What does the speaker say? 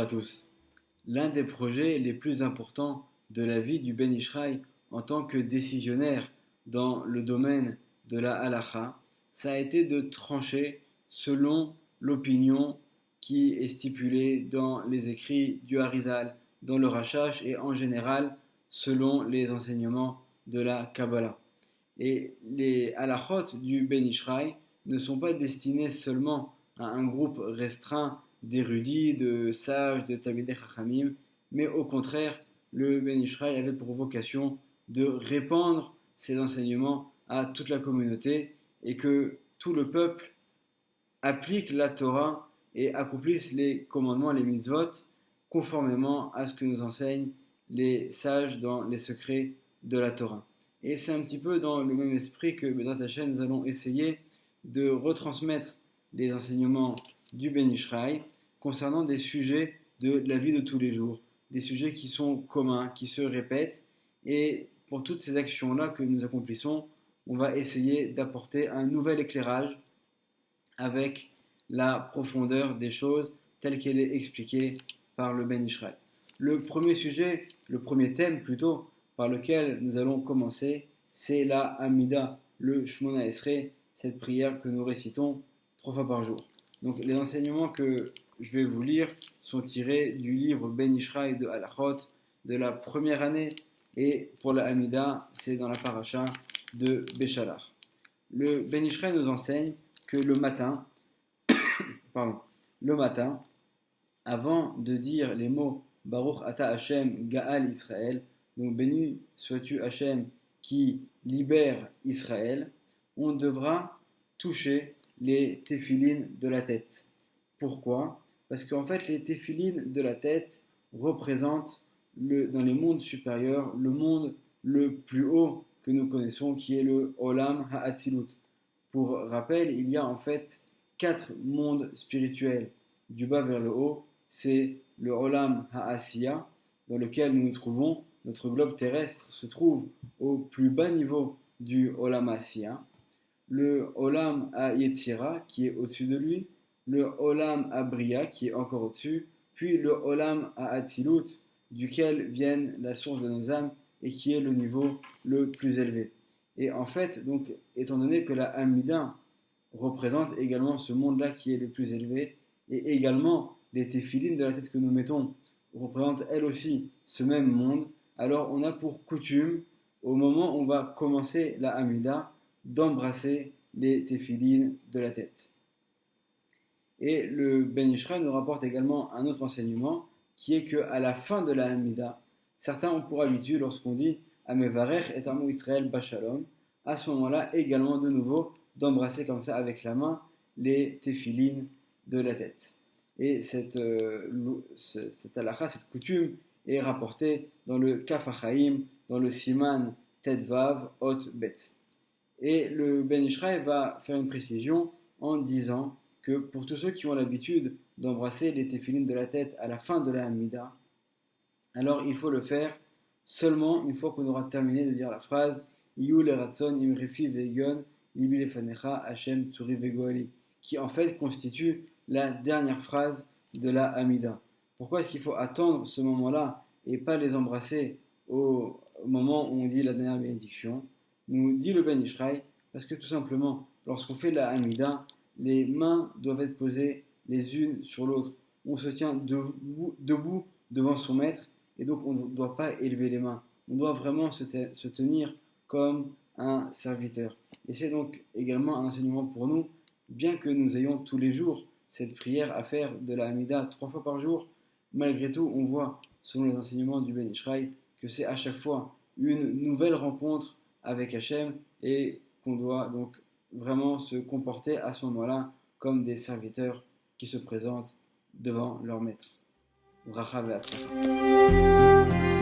à tous. L'un des projets les plus importants de la vie du Ben Ishraï en tant que décisionnaire dans le domaine de la halacha, ça a été de trancher selon l'opinion qui est stipulée dans les écrits du Harizal, dans le Rashash et en général selon les enseignements de la Kabbalah. Et les halachot du Ben Ishraï ne sont pas destinés seulement à un groupe restreint d'érudits, de sages, de Talmidei Chachamim, mais au contraire, le Ben Ishraï avait pour vocation de répandre ces enseignements à toute la communauté et que tout le peuple applique la Torah et accomplisse les commandements, les mitzvot, conformément à ce que nous enseignent les sages dans les secrets de la Torah. Et c'est un petit peu dans le même esprit que Bezrat Hashem, nous allons essayer de retransmettre les enseignements du Ben Ishraï concernant des sujets de la vie de tous les jours, des sujets qui sont communs, qui se répètent. Et pour toutes ces actions-là que nous accomplissons, on va essayer d'apporter un nouvel éclairage avec la profondeur des choses telle qu'elle est expliquée par le Ben Ishraï. Le premier sujet, le premier thème plutôt, par lequel nous allons commencer, c'est la Hamida, le Shmona Esrei, cette prière que nous récitons 3 fois par jour. Donc les enseignements que je vais vous lire sont tirés du livre Ben Ishraï de Halachot de la première année, et pour la Hamida, c'est dans la paracha de Béchalar. Le Ben Ishraï nous enseigne que le matin, avant de dire les mots Baruch Ata Hashem Gaal Israël, donc béni sois-tu Hashem qui libère Israël, on devra toucher les téphilines de la tête. Pourquoi ? Parce qu'en fait, les téphilines de la tête représentent dans les mondes supérieurs le monde le plus haut que nous connaissons, qui est le Olam Ha'atzilut. Pour rappel, il y a en fait 4 mondes spirituels. Du bas vers le haut, c'est le Olam Ha'asiya, dans lequel nous nous trouvons. Notre globe terrestre se trouve au plus bas niveau du Olam Ha'asiya. Le Olam Ha'yetzira, qui est au-dessus de lui, le Olam Ha'briya, qui est encore au-dessus, puis le Olam Ha'atzilut, duquel viennent la source de nos âmes et qui est le niveau le plus élevé. Et en fait, donc, étant donné que la Hamida représente également ce monde-là qui est le plus élevé, et également les téphilines de la tête que nous mettons représentent elles aussi ce même monde, alors on a pour coutume, au moment où on va commencer la Hamida, d'embrasser les téphilines de la tête. Et le Ben Ishraï nous rapporte également un autre enseignement, qui est qu'à la fin de la Hamida, certains ont pour habitude, lorsqu'on dit Amevarech et Amo Israël Bashalom, à ce moment-là également de nouveau d'embrasser comme ça avec la main les téphilines de la tête. Et cette halakha, cette coutume est rapportée dans le Kaf HaChaim, dans le Siman Tetvav Hot Bet. Et le Ben Ishraï va faire une précision en disant que pour tous ceux qui ont l'habitude d'embrasser les téphilines de la tête à la fin de la Hamida, alors il faut le faire seulement une fois qu'on aura terminé de dire la phrase Iyu leratson imrefi vegon libi lefanecha Hashem tsuri vegoali, qui en fait constitue la dernière phrase de la Hamida. Pourquoi est-ce qu'il faut attendre ce moment-là et pas les embrasser au moment où on dit la dernière bénédiction? Nous dit le Ben Ishraï, parce que tout simplement, lorsqu'on fait la Hamida, les mains doivent être posées les unes sur l'autre. On se tient debout devant son maître, et donc on ne doit pas élever les mains. On doit vraiment se tenir comme un serviteur. Et c'est donc également un enseignement pour nous, bien que nous ayons tous les jours cette prière à faire de la Hamida 3 fois par jour, malgré tout, on voit, selon les enseignements du Ben Ishraï, que c'est à chaque fois une nouvelle rencontre avec Hachem et qu'on doit donc vraiment se comporter à ce moment-là comme des serviteurs qui se présentent devant leur maître. Bracha ve'atzlacha.